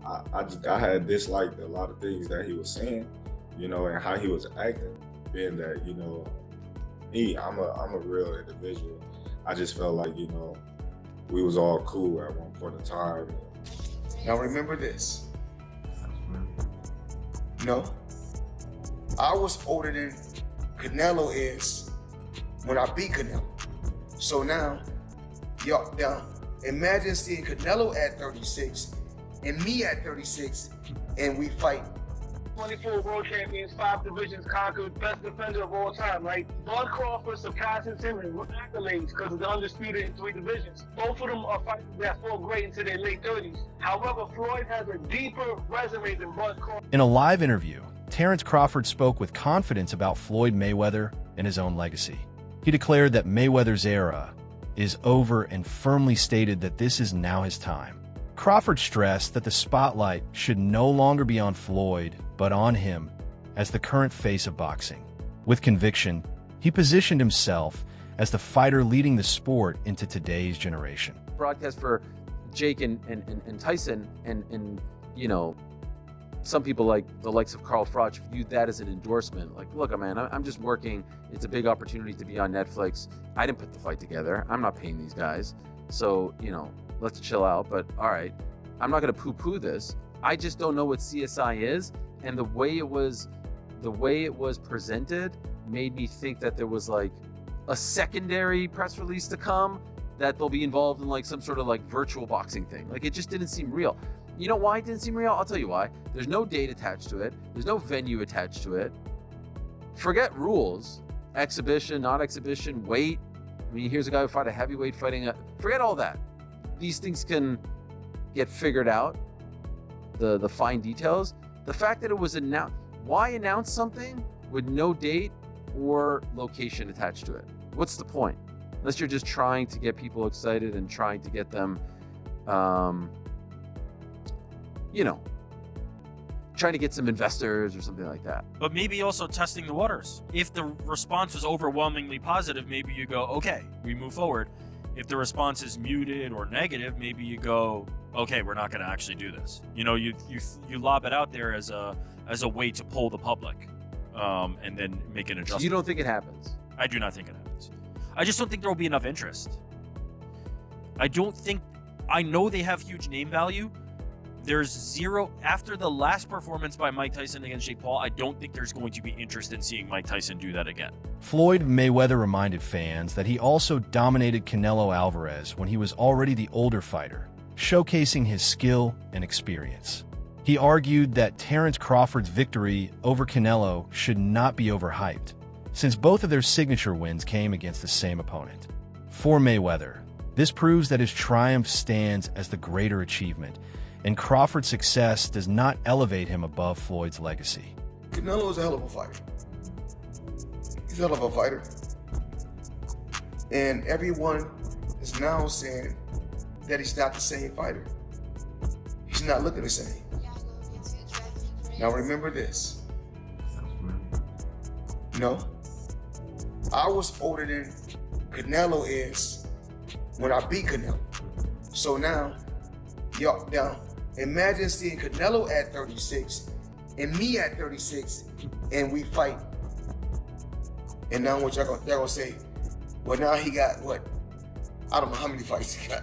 I had disliked a lot of things that he was saying, and how he was acting. Being that, I'm a real individual. I just felt like, we was all cool at one point in time. Now remember this. No, I was older than Canelo is when I beat Canelo. So now, imagine seeing Canelo at 36 and me at 36, and we fight. 24 world champions, 5 divisions conquered, best defender of all time, right? Floyd Crawford surpassing him in accolades because of the undisputed in 3 divisions. Both of them are fighters that fought great into their late 30s. However, Floyd has a deeper resume than Bud Crawford. In a live interview, Terence Crawford spoke with confidence about Floyd Mayweather and his own legacy. He declared that Mayweather's era is over and firmly stated that this is now his time. Crawford stressed that the spotlight should no longer be on Floyd, but on him as the current face of boxing. With conviction, he positioned himself as the fighter leading the sport into today's generation. Broadcast for Jake and Tyson, and some people like the likes of Carl Froch viewed that as an endorsement. Like, look, man, I'm just working. It's a big opportunity to be on Netflix. I didn't put the fight together. I'm not paying these guys. So, let's chill out. But all right, I'm not going to poo-poo this. I just don't know what CSI is. And the way it was presented made me think that there was like a secondary press release to come, that they'll be involved in like some sort of like virtual boxing thing. Like, it just didn't seem real. You know why it didn't seem real? I'll tell you why. There's no date attached to it. There's no venue attached to it. Forget rules, exhibition, not exhibition, weight. I mean, here's a guy who fought a heavyweight fighting forget all that. These things can get figured out, the fine details. The fact that it was announced, why announce something with no date or location attached to it? What's the point? Unless you're just trying to get people excited and trying to get them, trying to get some investors or something like that. But maybe also testing the waters. If the response was overwhelmingly positive, maybe you go, okay, we move forward. If the response is muted or negative, maybe you go, okay, we're not going to actually do this. You lob it out there as a way to pull the public, and then make an adjustment. You don't think it happens? I do not think it happens. I just don't think there will be enough interest. I know they have huge name value. There's zero after the last performance by Mike Tyson against Jake Paul. I don't think there's going to be interest in seeing Mike Tyson do that again. Floyd Mayweather reminded fans that he also dominated Canelo Alvarez when he was already the older fighter, showcasing his skill and experience. He argued that Terence Crawford's victory over Canelo should not be overhyped, since both of their signature wins came against the same opponent. For Mayweather, this proves that his triumph stands as the greater achievement, and Crawford's success does not elevate him above Floyd's legacy. Canelo is a hell of a fighter. He's a hell of a fighter. And everyone is now saying that he's not the same fighter. He's not looking the same. Now remember this. No, I was older than Canelo is when I beat Canelo. So now, imagine seeing Canelo at 36 and me at 36, and we fight. And now what they're gonna say, well, now he got what? I don't know how many fights he got.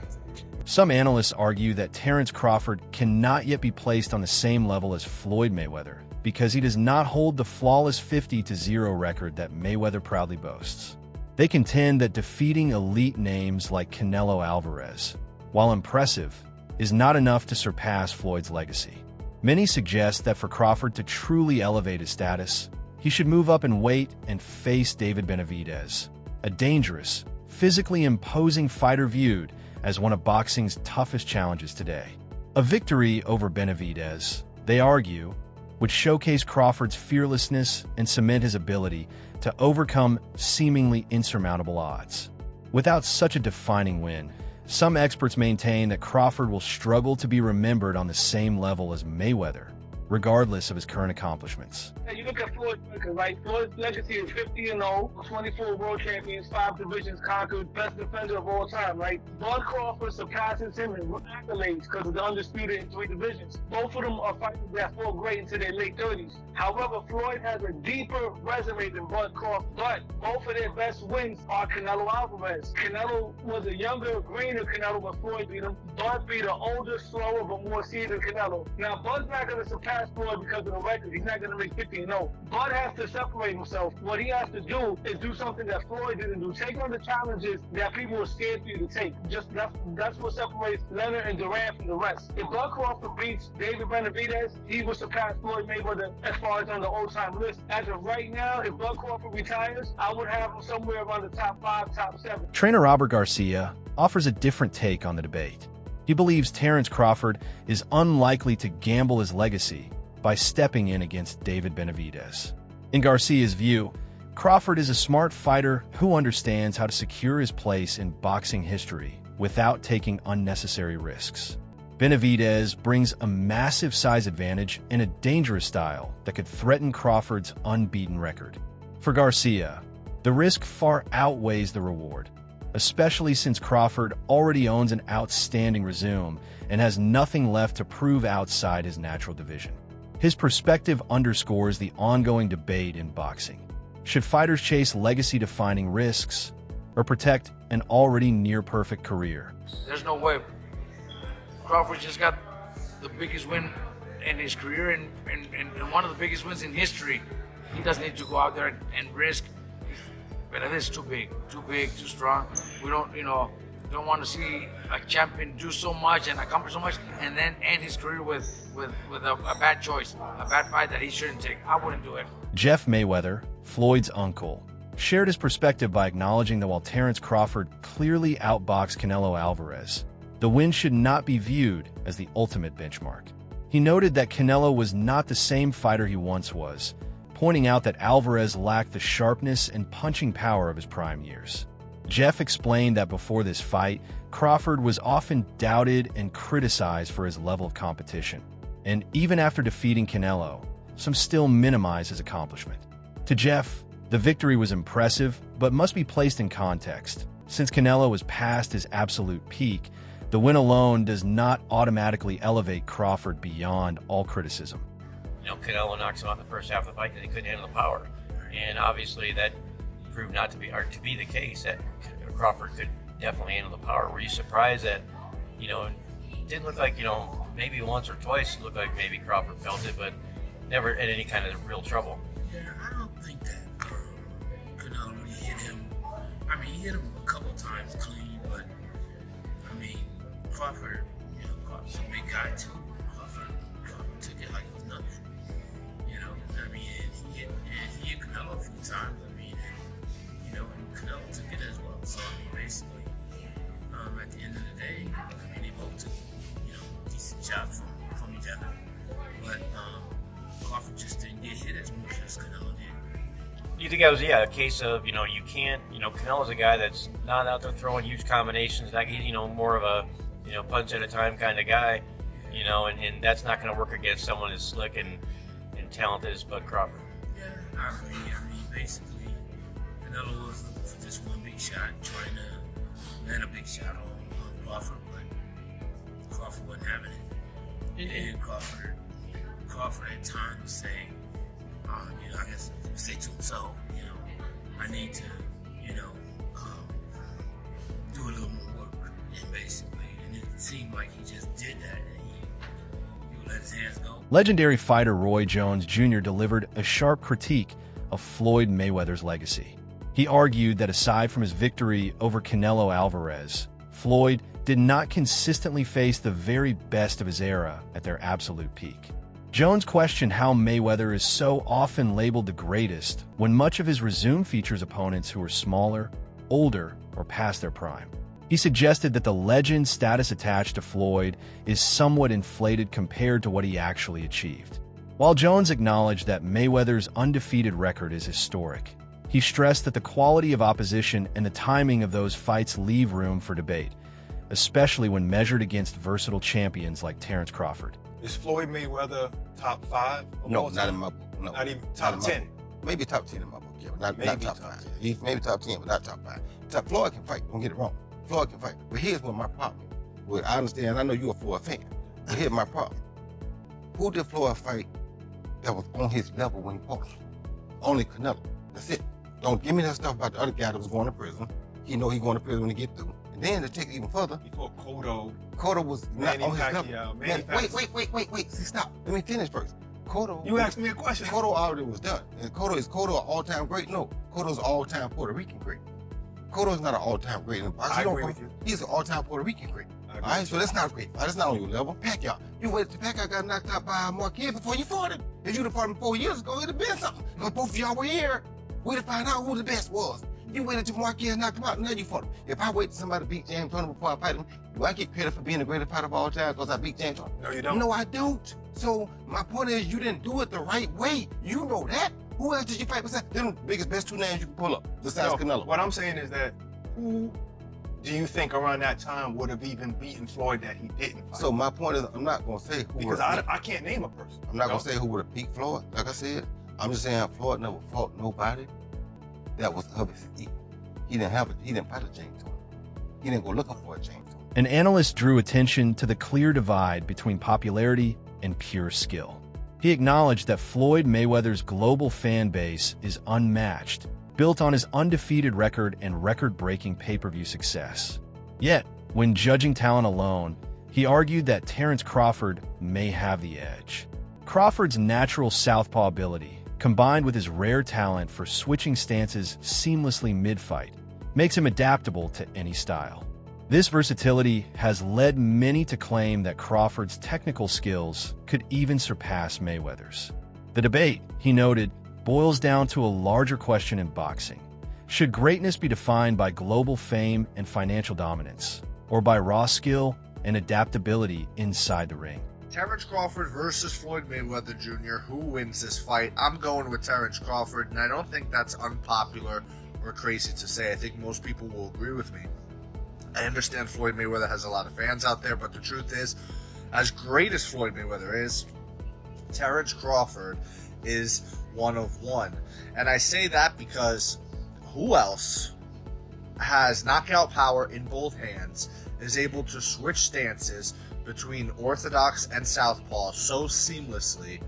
Some analysts argue that Terence Crawford cannot yet be placed on the same level as Floyd Mayweather because he does not hold the flawless 50-0 record that Mayweather proudly boasts. They contend that defeating elite names like Canelo Alvarez, while impressive, is not enough to surpass Floyd's legacy. Many suggest that for Crawford to truly elevate his status, he should move up in weight and face David Benavidez, a dangerous, physically imposing fighter viewed as one of boxing's toughest challenges today. A victory over Benavidez, they argue, would showcase Crawford's fearlessness and cement his ability to overcome seemingly insurmountable odds. Without such a defining win, some experts maintain that Crawford will struggle to be remembered on the same level as Mayweather, regardless of his current accomplishments. And you look at Floyd's record, right? Floyd's legacy is 50-0, 24 world champions, 5 divisions conquered, best defender of all time, right? Bud Crawford surpasses him in accolades because of the undisputed in 3 divisions. Both of them are fighters that fought great into their late 30s. However, Floyd has a deeper resume than Bud Crawford, but both of their best wins are Canelo Alvarez. Canelo was a younger, greener Canelo when Floyd beat him. Bud beat an older, slower, but more seasoned Canelo. Now, Bud's not going to surpass Floyd because of the record. He's not going to make 50-0. Bud has to separate himself. What he has to do is do something that Floyd didn't do. Take on the challenges that people are scared for you to take. Just that's what separates Leonard and Durant from the rest. If Bud Crawford beats David Benavidez, he will surpass Floyd Mayweather as far as on the all-time list. As of right now, if Bud Crawford retires, I would have him somewhere around the top 5, top 7. Trainer Robert Garcia offers a different take on the debate. He believes Terence Crawford is unlikely to gamble his legacy by stepping in against David Benavidez. In Garcia's view, Crawford is a smart fighter who understands how to secure his place in boxing history without taking unnecessary risks. Benavidez brings a massive size advantage and a dangerous style that could threaten Crawford's unbeaten record. For Garcia, the risk far outweighs the reward, especially since Crawford already owns an outstanding resume and has nothing left to prove outside his natural division. His perspective underscores the ongoing debate in boxing. Should fighters chase legacy-defining risks or protect an already near-perfect career? There's no way. Crawford just got the biggest win in his career and one of the biggest wins in history. He doesn't need to go out there and risk. Benavidez is too big, too strong. We don't want to see a champion do so much and accomplish so much and then end his career with a bad choice, a bad fight that he shouldn't take. I wouldn't do it. Jeff Mayweather, Floyd's uncle, shared his perspective by acknowledging that while Terence Crawford clearly outboxed Canelo Alvarez, the win should not be viewed as the ultimate benchmark. He noted that Canelo was not the same fighter he once was, pointing out that Alvarez lacked the sharpness and punching power of his prime years. Jeff explained that before this fight, Crawford was often doubted and criticized for his level of competition, and even after defeating Canelo, some still minimize his accomplishment. To Jeff, the victory was impressive, but must be placed in context. Since Canelo was past his absolute peak, the win alone does not automatically elevate Crawford beyond all criticism. Canelo knocks him out in the first half of the fight because he couldn't handle the power. And obviously that proved not to be the case, that Crawford could definitely handle the power. Were you surprised that, it didn't look like, maybe once or twice it looked like maybe Crawford felt it, but never in any kind of real trouble? Yeah, I don't think that Canelo really hit him. I mean, he hit him a couple times clean, but I mean, Crawford, Crawford's a big guy too. Crawford took it like it was nothing. I mean, he hit Canelo a few times. I mean, and Canelo took it as well. So I mean, basically, at the end of the day, I mean, they both took decent shots from each other, but Crawford just didn't get hit as much as Canelo did. Do you think that was a case of you can't Canelo's a guy that's not out there throwing huge combinations, like he's more of a punch at a time kind of guy, and that's not going to work against someone as slick and talented as Bud Crawford. Yeah, I mean, basically, Canelo was looking for just one big shot, trying to land a big shot on Crawford, but Crawford wasn't having it. And Crawford at times was saying, I guess he would say to himself, I need to, do a little more work, and basically, and it seemed like he just did that, and he would let his hands go. Legendary fighter Roy Jones Jr. delivered a sharp critique of Floyd Mayweather's legacy. He argued that aside from his victory over Canelo Alvarez, Floyd did not consistently face the very best of his era at their absolute peak. Jones questioned how Mayweather is so often labeled the greatest when much of his resume features opponents who are smaller, older, or past their prime. He suggested that the legend status attached to Floyd is somewhat inflated compared to what he actually achieved. While Jones acknowledged that Mayweather's undefeated record is historic, he stressed that the quality of opposition and the timing of those fights leave room for debate, especially when measured against versatile champions like Terence Crawford. Is Floyd Mayweather top 5? Of No, all not time? in my book. No, Not even not top in my 10. book. Maybe top 10 in my book, yeah, but not Maybe top top 5. 10. He's maybe top 10, but not top 5. Floyd can fight, don't get it wrong. Floyd can fight. But here's what my problem is. Well, I understand, I know you're a Floyd fan, but here's my problem. Who did Floyd fight that was on his level when he fought? Only Canelo. That's it. Don't give me that stuff about the other guy that was going to prison. He know he going to prison when he get through. And then to take it even further, He fought Cotto, Cotto was not Manny on his Pacquiao. level. Manny Wait. See, stop. Let me finish first. Cotto. You asked me a question. Cotto already was done. And Cotto an all-time great? No. Cotto's an all-time Puerto Rican great. Cotto's not an all-time great in boxing. I agree with you. He's an all-time Puerto Rican great. I agree All right, with so that's not great. That's not on your level. Pacquiao. You waited till Pacquiao got knocked out by Marquez before you fought him. If you'd have fought him 4 years ago, it'd have been something. Because both of y'all were here. We'd have found out who the best was. You waited till Marquez knocked him out, and now you fought him. If I wait till somebody beat James Toney before I fight him, do I get credit for being the greatest fighter of all time because I beat James Toney? No, you don't. No, I don't. So my point is, you didn't do it the right way. You know that. Who else did you fight besides them biggest, best 2 names you can pull up besides No, Canelo? what I'm saying is that who do you think around that time would have even beaten Floyd that he didn't fight? So my point is, I'm not gonna say who. Because I can't name a person. I'm not gonna say who would have beat Floyd. Like I said, I'm just saying Floyd never fought nobody that was of his equal. He didn't fight a James Toney. He didn't go looking for a James Toney. An analyst drew attention to the clear divide between popularity and pure skill. He acknowledged that Floyd Mayweather's global fan base is unmatched, built on his undefeated record and record-breaking pay-per-view success. Yet, when judging talent alone, he argued that Terence Crawford may have the edge. Crawford's natural southpaw ability, combined with his rare talent for switching stances seamlessly mid-fight, makes him adaptable to any style. This versatility has led many to claim that Crawford's technical skills could even surpass Mayweather's. The debate, he noted, boils down to a larger question in boxing. Should greatness be defined by global fame and financial dominance, or by raw skill and adaptability inside the ring? Terence Crawford versus Floyd Mayweather Jr. Who wins this fight? I'm going with Terence Crawford, and I don't think that's unpopular or crazy to say. I think most people will agree with me. I understand Floyd Mayweather has a lot of fans out there, but the truth is, as great as Floyd Mayweather is, Terence Crawford is one of one. And I say that because who else has knockout power in both hands, is able to switch stances between orthodox and southpaw so seamlessly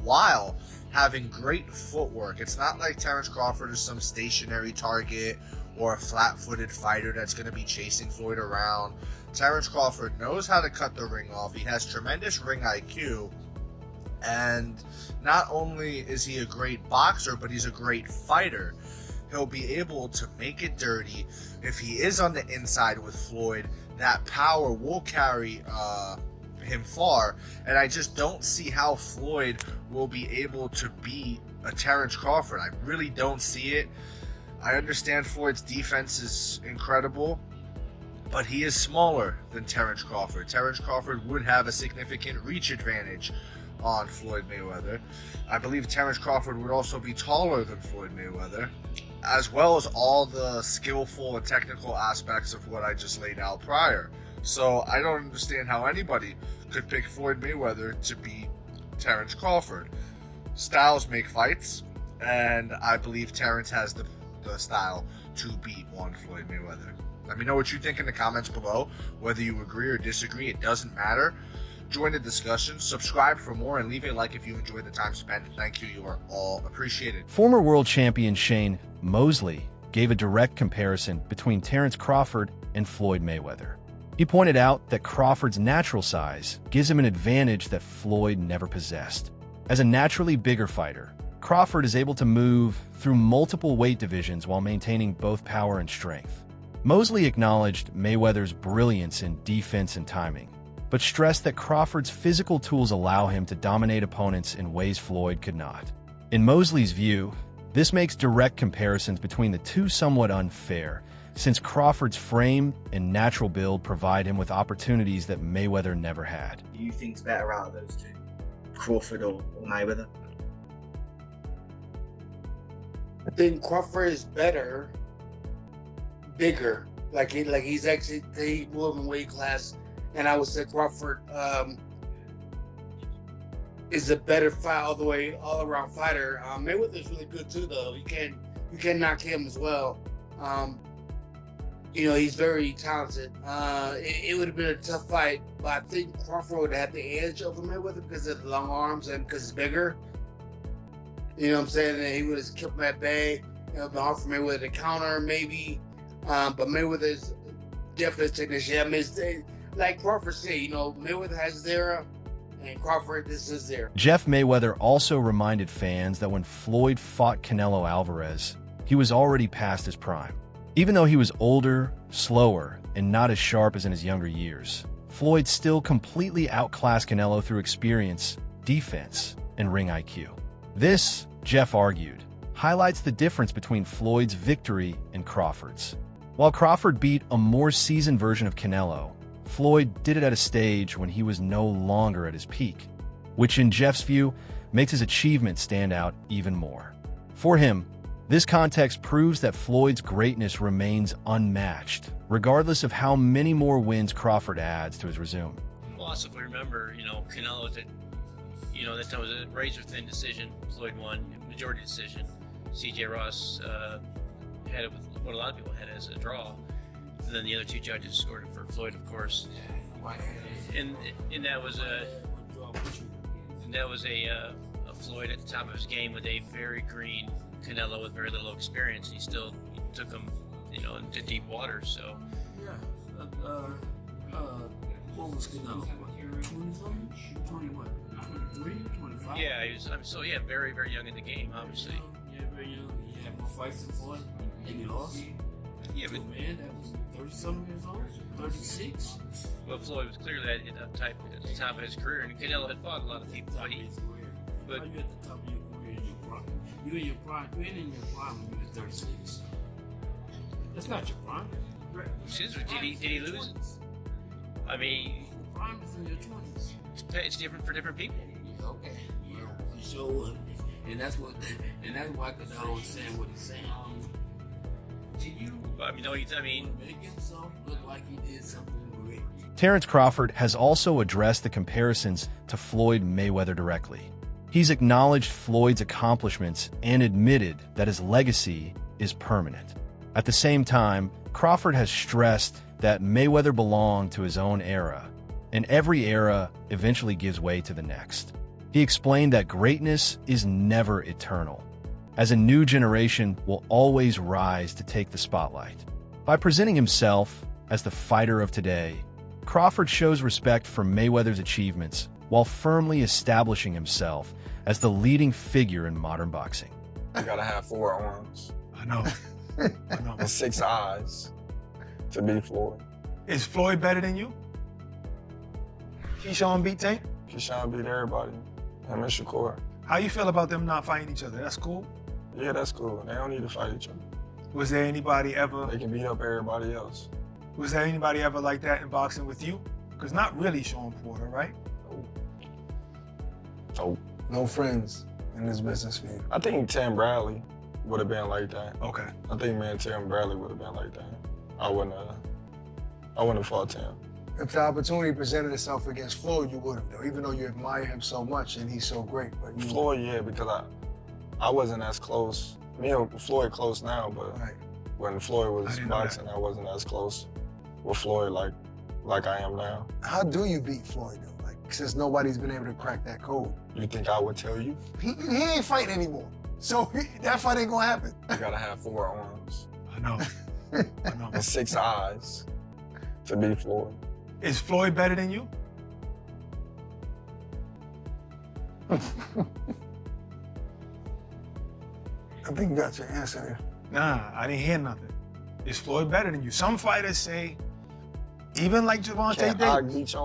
while having great footwork? It's not like Terence Crawford is some stationary target or a flat-footed fighter that's going to be chasing Floyd around. Terence Crawford knows how to cut the ring off. He has tremendous ring IQ, and not only is he a great boxer, but he's a great fighter. He'll be able to make it dirty. If he is on the inside with Floyd, that power will carry him far, and I just don't see how Floyd will be able to beat a Terence Crawford. I really don't see it. I understand Floyd's defense is incredible, but he is smaller than Terence Crawford. Terence Crawford would have a significant reach advantage on Floyd Mayweather. I believe Terence Crawford would also be taller than Floyd Mayweather, as well as all the skillful and technical aspects of what I just laid out prior. So I don't understand how anybody could pick Floyd Mayweather to beat Terence Crawford. Styles make fights, and I believe Terence has the style to beat one Floyd Mayweather. Let me know what you think in the comments below. Whether you agree or disagree, it doesn't matter. Join the discussion, subscribe for more, and leave a like if you enjoyed the time spent. Thank you. You are all appreciated. Former world champion Shane Mosley gave a direct comparison between Terence Crawford and Floyd Mayweather. He pointed out that Crawford's natural size gives him an advantage that Floyd never possessed. As a naturally bigger fighter, Crawford is able to move through multiple weight divisions while maintaining both power and strength. Mosley acknowledged Mayweather's brilliance in defense and timing, but stressed that Crawford's physical tools allow him to dominate opponents in ways Floyd could not. In Mosley's view, this makes direct comparisons between the two somewhat unfair, since Crawford's frame and natural build provide him with opportunities that Mayweather never had. Who do you think's better out of those two, Crawford or Mayweather? I think Crawford is better, bigger. He's actually they move in weight class, and I would say Crawford is a better fight all around fighter. Mayweather's really good too, though. You can't knock him as well. He's very talented. It would have been a tough fight, but I think Crawford would have had the edge over Mayweather because of the long arms and because he's bigger. You know what I'm saying? And he would have kept him at bay. Been hard for Mayweather to counter, maybe. But Mayweather's definitely technician. I mean, like Crawford said, Mayweather has his era, and Crawford, this is there. Jeff Mayweather also reminded fans that when Floyd fought Canelo Alvarez, he was already past his prime. Even though he was older, slower, and not as sharp as in his younger years, Floyd still completely outclassed Canelo through experience, defense, and ring IQ. This, Jeff argued, highlights the difference between Floyd's victory and Crawford's. While Crawford beat a more seasoned version of Canelo, Floyd did it at a stage when he was no longer at his peak, which in Jeff's view makes his achievement stand out even more. For him, this context proves that Floyd's greatness remains unmatched, regardless of how many more wins Crawford adds to his resume. Well, also, if we remember, Canelo, this time was a razor-thin decision. Floyd won, majority decision. C.J. Ross had it with what a lot of people had as a draw. And then the other two judges scored it for Floyd, of course. And that was a Floyd at the top of his game with a very green Canelo with very little experience. He still took him, into deep water. So what was Canelo? 20-something? 21? 23? 25? Yeah, he was. Very, very young in the game, obviously. Yeah, very young. He had more fights than Floyd, and he lost. Yeah, but man, that was 30-something years old, 36. Well, Floyd was clearly at the top of his career, and Canelo had fought a lot of people. But you at the top of your career in your prime. You in your prime. You ain't in your prime when you were 36. That's not your prime. Did he lose? I mean, prime is in your 20s. It's different for different people. Okay. Well, so, and that's why Canelo is saying what he's saying. Make himself look like he did something great. Terence Crawford has also addressed the comparisons to Floyd Mayweather directly. He's acknowledged Floyd's accomplishments and admitted that his legacy is permanent. At the same time, Crawford has stressed that Mayweather belonged to his own era, and every era eventually gives way to the next. He explained that greatness is never eternal, as a new generation will always rise to take the spotlight. By presenting himself as the fighter of today, Crawford shows respect for Mayweather's achievements while firmly establishing himself as the leading figure in modern boxing. You gotta have 4 arms. I know. And 6 eyes to beat Floyd. Is Floyd better than you? Keyshawn beat Tank? Keyshawn beat everybody. Him and Shakur. How you feel about them not fighting each other? That's cool? Yeah, that's cool. They don't need to fight each other. Was there anybody ever... They can beat up everybody else. Was there anybody ever like that in boxing with you? Because not really Sean Porter, right? Oh. No friends in this business for you. I think Tim Bradley would have been like that. Okay. I think me and Tim Bradley would have been like that. I wouldn't have fought Tim. If the opportunity presented itself against Floyd, you would have, though, even though you admire him so much and he's so great. But Floyd, yeah, because I wasn't as close. Me and Floyd close now, but when Floyd was boxing, I wasn't as close with Floyd like I am now. How do you beat Floyd, though? Since nobody's been able to crack that code. You think I would tell you? He ain't fighting anymore. So that fight ain't gonna happen. You gotta have 4 arms. I know. And 6 eyes to beat Floyd. Is Floyd better than you? I think you got your answer there. Nah, I didn't hear nothing. Is Floyd better than you? Some fighters say, even like Gervonta Davis.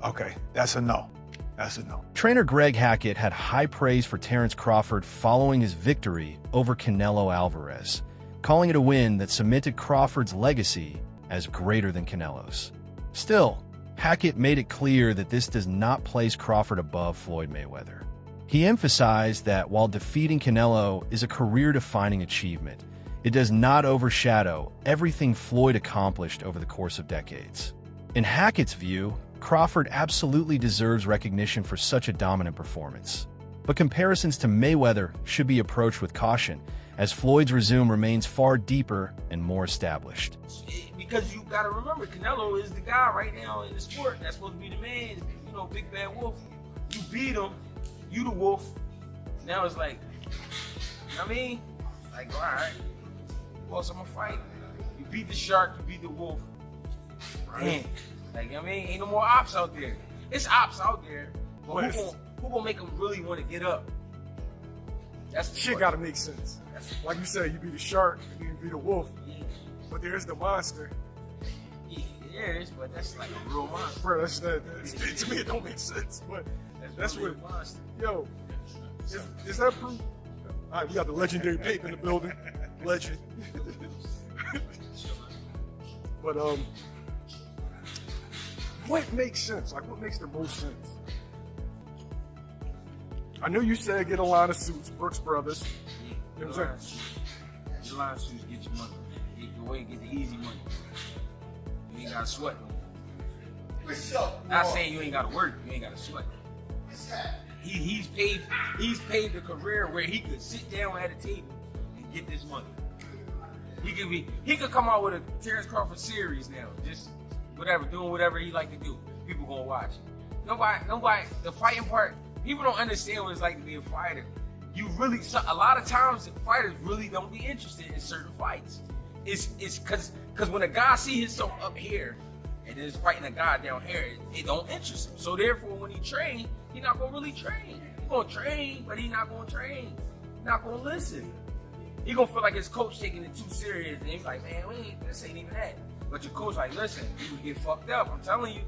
Okay, that's a no. That's a no. Trainer Greg Hackett had high praise for Terence Crawford following his victory over Canelo Alvarez, calling it a win that cemented Crawford's legacy as greater than Canelo's. Still, Hackett made it clear that this does not place Crawford above Floyd Mayweather. He emphasized that while defeating Canelo is a career-defining achievement, it does not overshadow everything Floyd accomplished over the course of decades. In Hackett's view, Crawford absolutely deserves recognition for such a dominant performance. But comparisons to Mayweather should be approached with caution, as Floyd's resume remains far deeper and more established. Because you got to remember, Canelo is the guy right now in the sport that's supposed to be the man, big bad wolf. You beat him, you the wolf. Now it's like, all right, who else I'm gonna fight? You beat the shark, you beat the wolf. Damn. Ain't no more ops out there. It's ops out there, but who gonna make them really want to get up? That's the shit. Gotta make sense. Like you said, you be the shark, you be the wolf, but there's the monster. Yeah, there is, but that's like a real monster. Bro, to me it don't make sense, but that's what. Monster. Yo, is that proof? All right, we got the legendary Pape in the building. Legend. But what makes sense? Like, what makes the most sense? I know you said get a line of suits, Brooks Brothers. You know what I'm saying? Your line of suits get your money. You go away and get the easy money. You ain't gotta sweat no more. Not saying you ain't gotta work, you ain't gotta sweat. He's paved a career where he could sit down at a table and get this money. He could come out with a Terence Crawford series now, just doing whatever he like to do. People gonna watch it. Nobody. The fighting part, people don't understand what it's like to be a fighter. A lot of times fighters really don't be interested in certain fights. It's because when a guy see himself up here and is fighting a guy down here, it don't interest him. So therefore, when he train, he not gonna really train. He gonna train, but he not gonna train. He not gonna listen. He gonna feel like his coach taking it too serious, and he's like, man, this ain't even that. But your coach like, listen, you get fucked up. I'm telling you,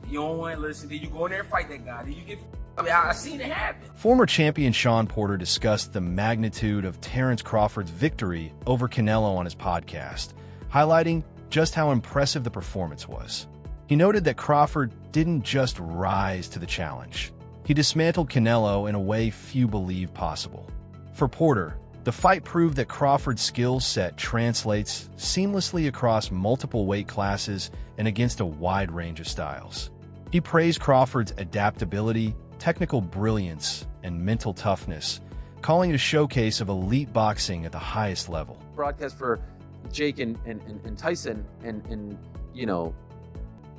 you don't want to listen. Then you go in there and fight that guy. Then you get. I seen it happen. Former champion Sean Porter discussed the magnitude of Terence Crawford's victory over Canelo on his podcast, highlighting just how impressive the performance was. He noted that Crawford didn't just rise to the challenge. He dismantled Canelo in a way few believe possible. For Porter, the fight proved that Crawford's skill set translates seamlessly across multiple weight classes and against a wide range of styles. He praised Crawford's adaptability, technical brilliance, and mental toughness, calling it a showcase of elite boxing at the highest level. Broadcast for Jake and Tyson, and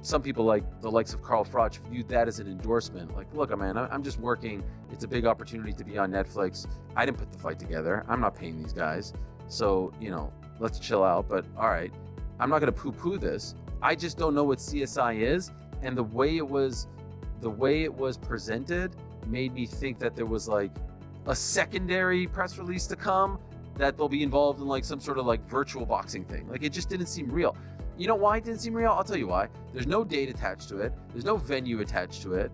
some people like the likes of Carl Froch viewed that as an endorsement. Like, look, man, I'm just working. It's a big opportunity to be on Netflix. I didn't put the fight together. I'm not paying these guys. So, let's chill out. But all right, I'm not going to poo-poo this. I just don't know what CSI is. And the way it was presented made me think that there was like a secondary press release to come, that they'll be involved in like some sort of like virtual boxing thing. Like, it just didn't seem real. You know why it didn't seem real? I'll tell you why. There's no date attached to it. There's no venue attached to it.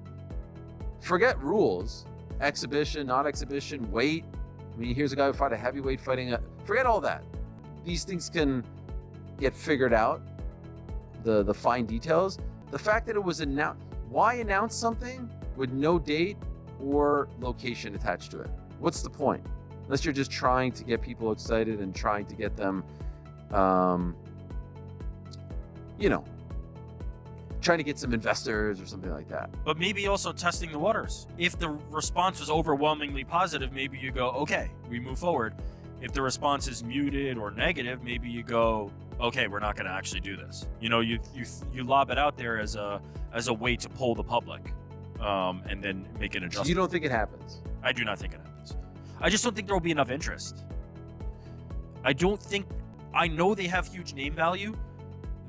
Forget rules. Exhibition, not exhibition, weight. I mean, here's a guy who fought a heavyweight fighting forget all that. These things can get figured out. The fine details. The fact that it was announced. Why announce something with no date or location attached to it? What's the point? Unless you're just trying to get people excited and trying to get them trying to get some investors or something like that. But maybe also testing the waters. If the response was overwhelmingly positive, maybe you go, okay, we move forward. If the response is muted or negative, maybe you go, okay, we're not going to actually do this. You lob it out there as a way to pull the public, and then make an adjustment. You don't think it happens? I do not think it happens. I just don't think there will be enough interest. I know they have huge name value.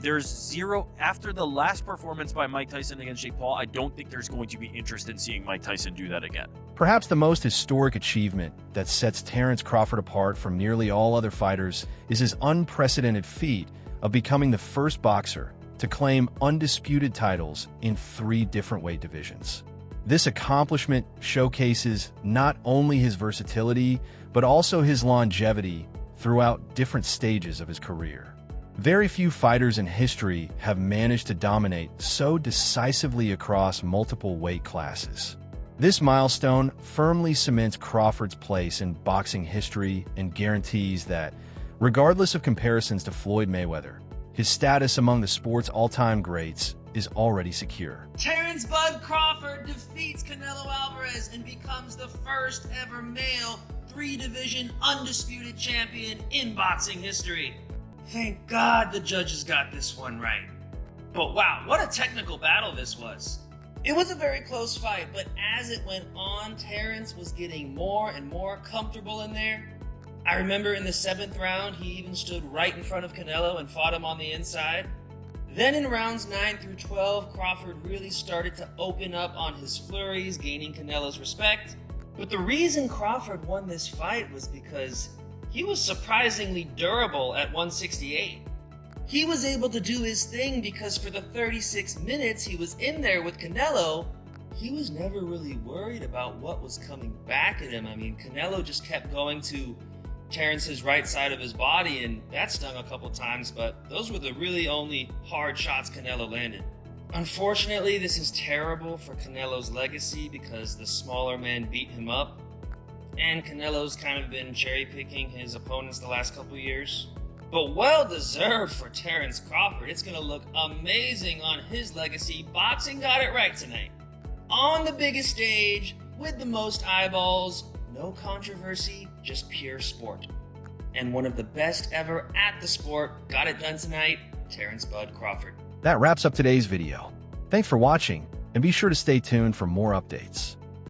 There's zero after the last performance by Mike Tyson against Jake Paul. I don't think there's going to be interest in seeing Mike Tyson do that again. Perhaps the most historic achievement that sets Terence Crawford apart from nearly all other fighters is his unprecedented feat of becoming the first boxer to claim undisputed titles in 3 different weight divisions. This accomplishment showcases not only his versatility, but also his longevity throughout different stages of his career. Very few fighters in history have managed to dominate so decisively across multiple weight classes. This milestone firmly cements Crawford's place in boxing history and guarantees that, regardless of comparisons to Floyd Mayweather, his status among the sport's all-time greats is already secure. Terence Bud Crawford defeats Canelo Alvarez and becomes the first ever male 3-division undisputed champion in boxing history. Thank God the judges got this one right. But wow, what a technical battle this was. It was a very close fight, but as it went on, Terence was getting more and more comfortable in there. I remember in the 7th round, he even stood right in front of Canelo and fought him on the inside. Then in rounds 9 through 12, Crawford really started to open up on his flurries, gaining Canelo's respect. But the reason Crawford won this fight was because he was surprisingly durable at 168. He was able to do his thing because for the 36 minutes he was in there with Canelo, he was never really worried about what was coming back at him. I mean, Canelo just kept going to Terence's right side of his body, and that stung a couple times, but those were the really only hard shots Canelo landed. Unfortunately, this is terrible for Canelo's legacy because the smaller men beat him up, and Canelo's kind of been cherry-picking his opponents the last couple years. But well-deserved for Terence Crawford. It's going to look amazing on his legacy. Boxing got it right tonight. On the biggest stage, with the most eyeballs, no controversy, just pure sport. And one of the best ever at the sport got it done tonight, Terence Bud Crawford. That wraps up today's video. Thanks for watching, and be sure to stay tuned for more updates.